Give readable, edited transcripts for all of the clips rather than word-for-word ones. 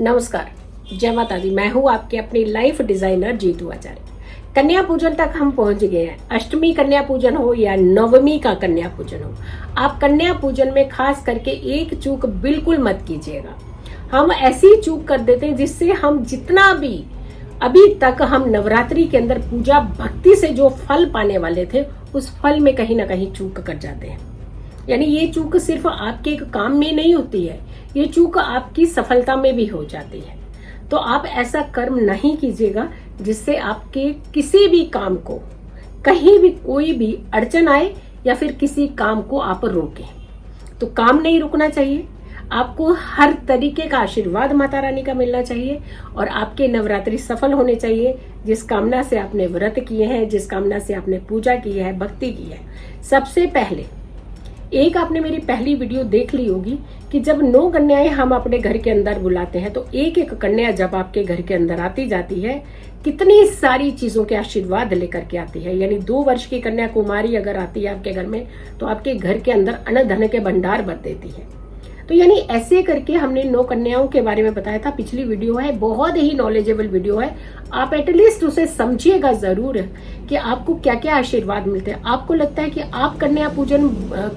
नमस्कार, जय माता दी। मैं हूँ आपके अपनी लाइफ डिजाइनर जीतू आचार्य। कन्या पूजन तक हम पहुंच गए हैं। अष्टमी कन्या पूजन हो या नवमी का कन्या पूजन हो, आप कन्या पूजन में खास करके एक चूक बिल्कुल मत कीजिएगा। हम ऐसी चूक कर देते हैं जिससे हम जितना भी अभी तक हम नवरात्रि के अंदर पूजा भक्ति से जो फल पाने वाले थे, उस फल में कहीं ना कहीं चूक कर जाते हैं। यानी ये चूक सिर्फ आपके एक काम में नहीं होती है, ये चूक आपकी सफलता में भी हो जाती है। तो आप ऐसा कर्म नहीं कीजिएगा जिससे आपके किसी भी काम को कहीं भी कोई भी अड़चन आए या फिर किसी काम को आप रोकें। तो काम नहीं रुकना चाहिए, आपको हर तरीके का आशीर्वाद माता रानी का मिलना चाहिए और आपके नवरात्रि सफल होने चाहिए। जिस कामना से आपने व्रत किए हैं, जिस कामना से आपने पूजा की है, भक्ति की है, सबसे पहले एक आपने मेरी पहली वीडियो देख ली होगी कि जब 9 कन्याएं हम अपने घर के अंदर बुलाते हैं तो एक एक कन्या जब आपके घर के अंदर आती जाती है, कितनी सारी चीजों के आशीर्वाद लेकर के आती है। यानी 2 वर्ष की कन्या कुमारी अगर आती है आपके घर में तो आपके घर के अंदर अन्न धन के भंडार भर देती है। तो यानी ऐसे करके हमने 9 कन्याओं के बारे में बताया था। पिछली वीडियो है, बहुत ही नॉलेजेबल वीडियो है। आप एटलीस्ट उसे समझिएगा जरूर कि आपको क्या क्या आशीर्वाद मिलते हैं। आपको लगता है कि आप कन्या पूजन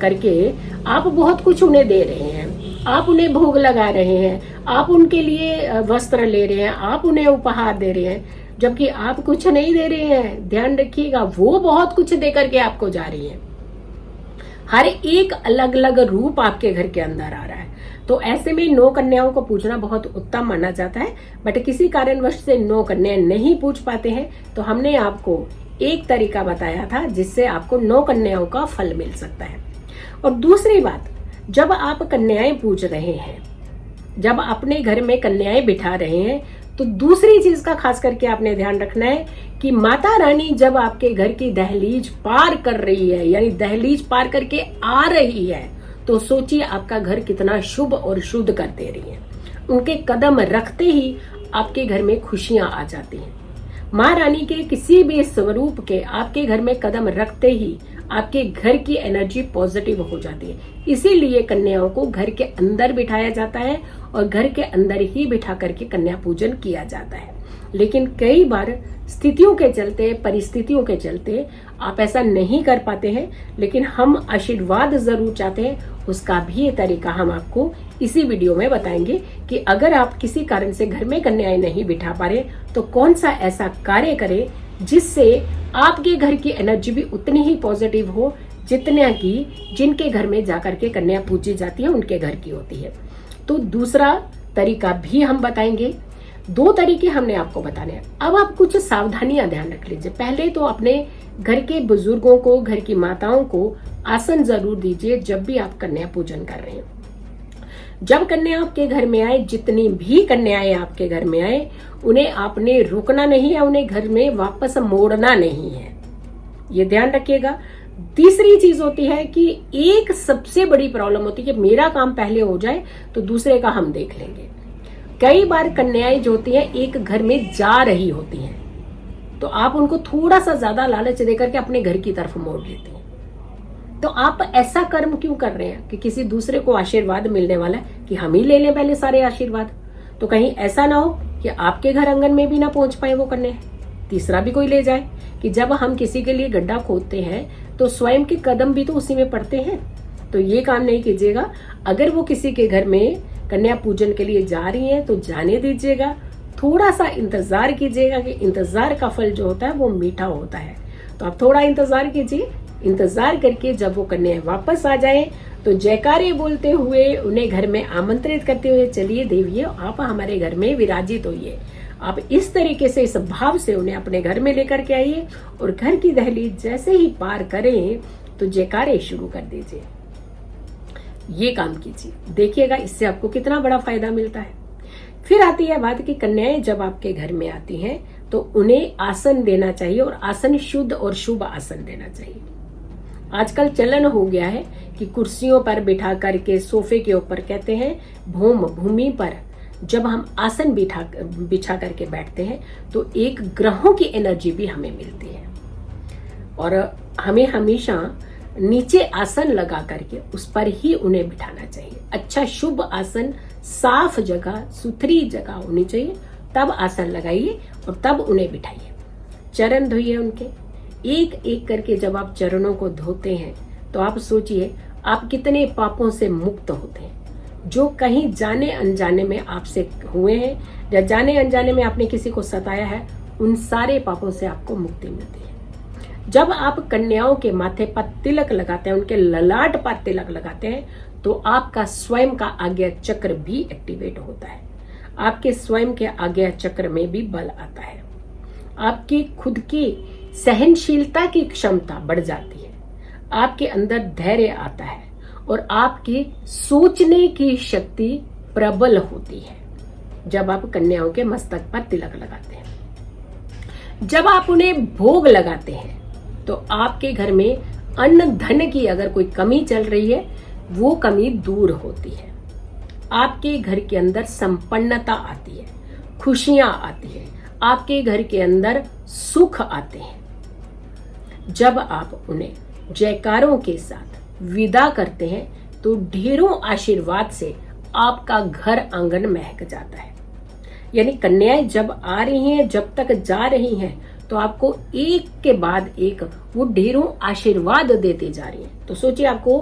करके आप बहुत कुछ उन्हें दे रहे हैं, आप उन्हें भोग लगा रहे हैं, आप उनके लिए वस्त्र ले रहे हैं, आप उन्हें उपहार दे रहे हैं, जबकि आप कुछ नहीं दे रहे हैं। ध्यान रखिएगा, वो बहुत कुछ दे करके आपको जा रही है। हर एक अलग अलग रूप आपके घर के अंदर आ रहा है। तो ऐसे में 9 कन्याओं को पूजना बहुत उत्तम माना जाता है। बट किसी कारणवश से 9 कन्याएं नहीं पूछ पाते हैं तो हमने आपको एक तरीका बताया था जिससे आपको 9 कन्याओं का फल मिल सकता है। और दूसरी बात, जब आप कन्याएं पूज रहे हैं, जब अपने घर में कन्याएं बिठा रहे हैं, तो दूसरी चीज का खास करके आपने ध्यान रखना है कि माता रानी जब आपके घर की दहलीज पार कर रही है, यानी दहलीज पार करके आ रही है, तो सोचिए आपका घर कितना शुभ और शुद्ध कर दे रही है। उनके कदम रखते ही आपके घर में खुशियां आ जाती हैं। माँ रानी के किसी भी स्वरूप के आपके घर में कदम रखते ही आपके घर की एनर्जी पॉजिटिव हो जाती है। इसीलिए कन्याओं को घर के अंदर बिठाया जाता है और घर के अंदर ही बिठा करके कन्या पूजन किया जाता है। लेकिन कई बार स्थितियों के चलते, परिस्थितियों के चलते आप ऐसा नहीं कर पाते हैं, लेकिन हम आशीर्वाद जरूर चाहते हैं। उसका भी तरीका हम आपको इसी वीडियो में बताएंगे कि अगर आप किसी कारण से घर में कन्याएं नहीं बिठा पा रहे तो कौन सा ऐसा कार्य करें जिससे आपके घर की एनर्जी भी उतनी ही पॉजिटिव हो जितना कि जिनके घर में जाकर के कन्या पूजी जाती है उनके घर की होती है। तो दूसरा तरीका भी हम बताएंगे। 2 तरीके हमने आपको बताने हैं। अब आप कुछ सावधानियां ध्यान रख लीजिए। पहले तो अपने घर के बुजुर्गों को, घर की माताओं को आसन जरूर दीजिए जब भी आप कन्या पूजन कर रहे हैं। जब कन्या आपके घर में आए, जितनी भी कन्याएं आपके घर में आए, उन्हें आपने रुकना नहीं है, उन्हें घर में वापस मोड़ना नहीं है, ये ध्यान रखिएगा। तीसरी चीज होती है कि एक सबसे बड़ी प्रॉब्लम होती है कि मेरा काम पहले हो जाए तो दूसरे का हम देख लेंगे। कई बार कन्याएं जो होती हैं एक घर में जा रही होती हैं, तो आप उनको थोड़ा सा ज्यादा लालच देकर के अपने घर की तरफ मोड़ लेते हैं। तो आप ऐसा कर्म क्यों कर रहे हैं कि किसी दूसरे को आशीर्वाद मिलने वाला है कि हम ही ले लें पहले सारे आशीर्वाद। तो कहीं ऐसा ना हो कि आपके घर आंगन में भी ना पहुंच पाए वो कन्या, तीसरा भी कोई ले जाए। कि जब हम किसी के लिए गड्ढा खोदते हैं तो स्वयं के कदम भी तो उसी में पड़ते हैं। तो ये काम नहीं कीजिएगा। अगर वो किसी के घर में कन्या पूजन के लिए जा रही है तो जाने दीजिएगा, थोड़ा सा इंतजार कीजिएगा कि इंतजार का फल जो होता है वो मीठा होता है। तो आप थोड़ा इंतजार कीजिए। इंतजार करके जब वो कन्या वापस आ जाए तो जयकारे बोलते हुए उन्हें घर में आमंत्रित करते हुए, चलिए देविये आप हमारे घर में विराजित होइए। आप इस तरीके से, इस भाव से उन्हें अपने घर में लेकर के आइए और घर की दहलीज जैसे ही पार करें तो जयकारे शुरू कर दीजिए। ये काम कीजिए, देखिएगा इससे आपको कितना बड़ा फायदा मिलता है। फिर आती है बात कि कन्याएं जब आपके घर में आती हैं तो उन्हें आसन देना चाहिए और आसन शुद्ध और शुभ आसन देना चाहिए। आजकल चलन हो गया है कि कुर्सियों पर बिठा करके, सोफे के ऊपर, कहते हैं भूमि पर जब हम आसन बिछा करके बैठते हैं तो एक ग्रहों की एनर्जी भी हमें मिलती है। और हमें हमेशा नीचे आसन लगा करके उस पर ही उन्हें बिठाना चाहिए। अच्छा शुभ आसन साफ जगह, सुथरी जगह होनी चाहिए, तब आसन लगाइए और तब उन्हें बिठाइए। चरण धोइए उनके, एक एक करके जब आप चरणों को धोते हैं तो आप सोचिए आप कितने पापों से मुक्त होते हैं जो कहीं जाने अनजाने में आपसे हुए हैं, या जाने अनजाने में आपने किसी को सताया है, उन सारे पापों से आपको मुक्ति मिलती है। जब आप कन्याओं के माथे पर तिलक लगाते हैं, उनके ललाट पर तिलक लगाते हैं, तो आपका स्वयं का आज्ञा चक्र भी एक्टिवेट होता है। आपके स्वयं के आज्ञा चक्र में भी बल आता है। आपकी खुद की सहनशीलता की क्षमता बढ़ जाती है, आपके अंदर धैर्य आता है और आपकी सोचने की शक्ति प्रबल होती है जब आप कन्याओं के मस्तक पर तिलक लगाते हैं। जब आप उन्हें भोग लगाते हैं तो आपके घर में अन्न धन की अगर कोई कमी चल रही है, वो कमी दूर होती है। आपके घर के अंदर संपन्नता आती है, खुशियां आती है, आपके घर के अंदर सुख आते हैं। जब आप उन्हें जयकारों के साथ विदा करते हैं तो ढेरों आशीर्वाद से आपका घर आंगन महक जाता है। यानी कन्याएं जब आ रही हैं, जब तक जा रही हैं, तो आपको एक के बाद एक वो ढेरों आशीर्वाद देते जा रही हैं। तो सोचिए आपको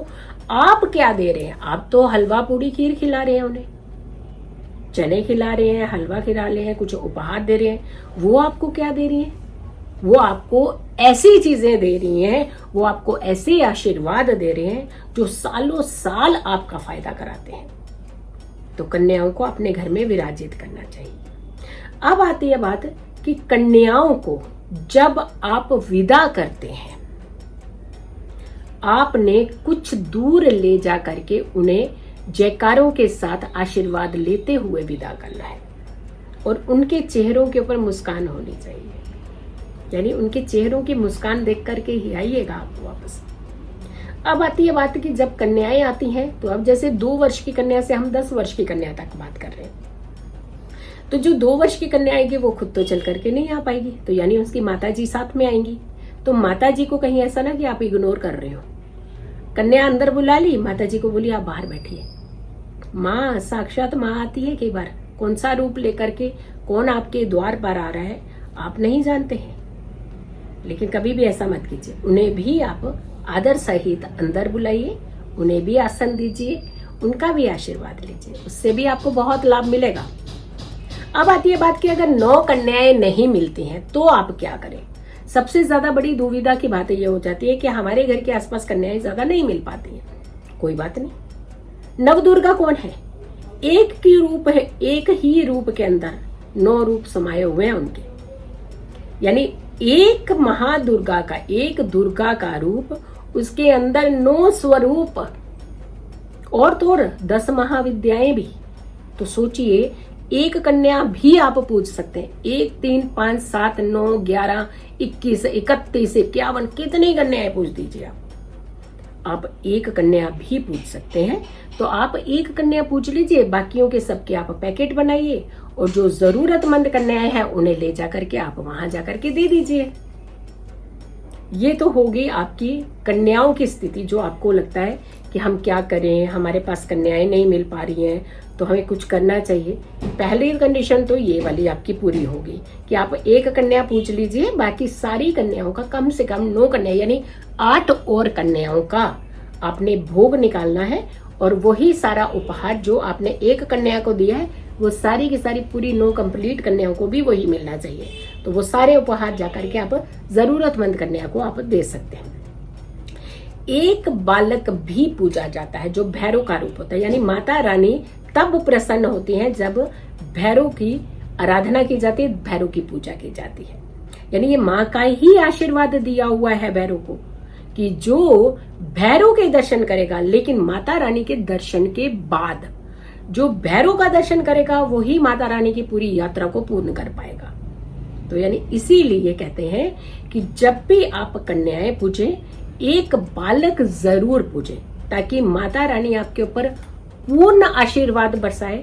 आप क्या दे रहे हैं। आप तो हलवा पूरी खीर खिला रहे हैं, उन्हें चने खिला रहे हैं, हलवा खिला रहे हैं, कुछ उपहार दे रहे हैं। वो आपको क्या दे रही हैं? वो आपको ऐसी चीजें दे रही हैं, वो आपको ऐसे आशीर्वाद दे रहे हैं जो सालों साल आपका फायदा कराते हैं। तो कन्याओं को अपने घर में विराजित करना चाहिए। अब आती है बात कि कन्याओं को जब आप विदा करते हैं, आपने कुछ दूर ले जा करके उन्हें जयकारों के साथ आशीर्वाद लेते हुए विदा करना है और उनके चेहरों के ऊपर मुस्कान होनी चाहिए। यानी उनके चेहरों की मुस्कान देख करके ही आइएगा आप वापस। अब आती है बात कि जब कन्याएं आती हैं, तो अब जैसे 2 वर्ष की कन्या से हम 10 वर्ष की कन्या तक बात कर रहे हैं, तो जो 2 वर्ष की कन्या आएगी वो खुद तो चल करके नहीं आ पाएगी, तो यानी उसकी माताजी साथ में आएंगी। तो माताजी को कहीं ऐसा ना कि आप इग्नोर कर रहे हो। कन्या अंदर बुला ली, माताजी को बोली आप बाहर बैठिए। माँ, साक्षात माँ आती है कई बार, कौन सा रूप लेकर के कौन आपके द्वार पर आ रहा है आप नहीं जानते हैं। लेकिन कभी भी ऐसा मत कीजिए, उन्हें भी आप आदर सहित अंदर बुलाइए, उन्हें भी आसन दीजिए, उनका भी आशीर्वाद लीजिए, उससे भी आपको बहुत लाभ मिलेगा। अब आती है बात कि अगर 9 कन्याएं नहीं मिलती हैं तो आप क्या करें। सबसे ज्यादा बड़ी दुविधा की बात यह हो जाती है कि हमारे घर के आसपास कन्याएं ज्यादा नहीं मिल पाती हैं। कोई बात नहीं, नवदुर्गा कौन है? एक की रूप है, एक ही रूप के अंदर 9 रूप समाये हुए हैं उनके। यानी एक महादुर्गा का, एक दुर्गा का रूप, उसके अंदर 9 स्वरूप और तो और 10 महाविद्याएं भी। तो सोचिए, एक कन्या भी आप पूछ सकते हैं। 1, 3, 5, 7, 9, 11, 21, 31, 51, कितनी कन्याएं पूछ दीजिए आप एक कन्या भी पूछ सकते हैं। तो आप एक कन्या पूछ लीजिए, बाकियों के सबके आप पैकेट बनाइए और जो जरूरतमंद कन्याएं हैं उन्हें ले जाकर के आप वहां जाकर के दे दीजिए। ये तो होगी आपकी कन्याओं की स्थिति, जो आपको लगता है कि हम क्या करें, हमारे पास कन्याएं नहीं मिल पा रही हैं तो हमें कुछ करना चाहिए। पहली कंडीशन तो ये वाली आपकी पूरी होगी कि आप एक कन्या पूछ लीजिए, बाकी सारी कन्याओं का कम से कम 9 कन्या यानी 8 और कन्याओं का आपने भोग निकालना है और वही सारा उपहार जो आपने एक कन्या को दिया है वो सारी की सारी पूरी 9 कंप्लीट कन्याओं को भी वही मिलना चाहिए। तो वो सारे उपहार जाकर के आप जरूरतमंद कन्या को आप दे सकते हैं। एक बालक भी पूजा जाता है जो भैरव का रूप होता है। यानी माता रानी तब प्रसन्न होती हैं जब भैरव की आराधना की जाती है, भैरव की पूजा की जाती है। यानी ये माँ का ही आशीर्वाद दिया हुआ है भैरव को कि जो भैरव के दर्शन करेगा, लेकिन माता रानी के दर्शन के बाद जो भैरव का दर्शन करेगा वही माता रानी की पूरी यात्रा को पूर्ण कर पाएगा। तो यानी इसीलिए कहते हैं कि जब भी आप कन्याएं पूजें, एक बालक जरूर पूजें ताकि माता रानी आपके ऊपर पूर्ण आशीर्वाद बरसाए,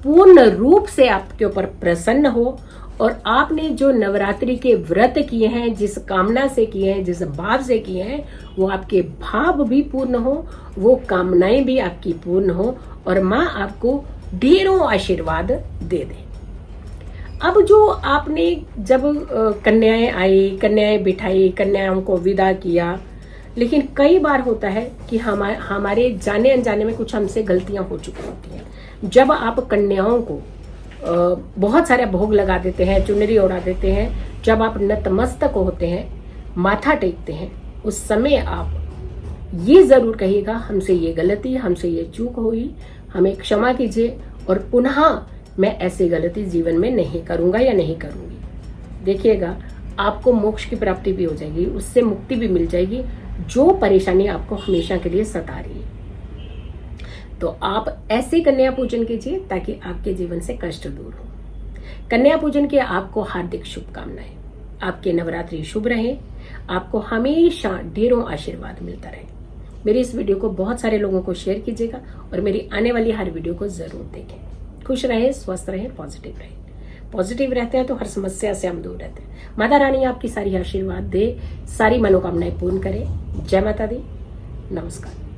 पूर्ण रूप से आपके ऊपर प्रसन्न हो और आपने जो नवरात्रि के व्रत किए हैं, जिस कामना से किए हैं, जिस भाव से किए हैं, वो आपके भाव भी पूर्ण हो, वो कामनाएं भी आपकी पूर्ण हो और माँ आपको ढेरों आशीर्वाद दे दे। अब जो आपने जब कन्याएं आई, कन्याएं बिठाई, कन्याओं को विदा किया, लेकिन कई बार होता है कि हमारे जाने अनजाने में कुछ हमसे गलतियां हो चुकी होती हैं। जब आप कन्याओं को बहुत सारे भोग लगा देते हैं, चुनरी उड़ा देते हैं, जब आप नतमस्तक होते हैं, माथा टेकते हैं, उस समय आप ये जरूर कहिएगा, हमसे ये गलती, हमसे ये चूक हुई, हमें क्षमा कीजिए और पुनः मैं ऐसी गलती जीवन में नहीं करूंगा या नहीं करूंगी। देखिएगा, आपको मोक्ष की प्राप्ति भी हो जाएगी, उससे मुक्ति भी मिल जाएगी जो परेशानी आपको हमेशा के लिए सता रही है। तो आप ऐसे कन्या पूजन कीजिए ताकि आपके जीवन से कष्ट दूर हो। कन्या पूजन की आपको हार्दिक शुभकामनाएं। आपके नवरात्रि शुभ रहे, आपको हमेशा ढेरों आशीर्वाद मिलता रहे। मेरी इस वीडियो को बहुत सारे लोगों को शेयर कीजिएगा और मेरी आने वाली हर वीडियो को जरूर देखें। खुश रहे, स्वस्थ रहे, पॉजिटिव रहे। पॉजिटिव रहते हैं तो हर समस्या से हम दूर रहते हैं। माता रानी आपकी सारी आशीर्वाद दे, सारी मनोकामनाएं पूर्ण करे। जय माता दी, नमस्कार।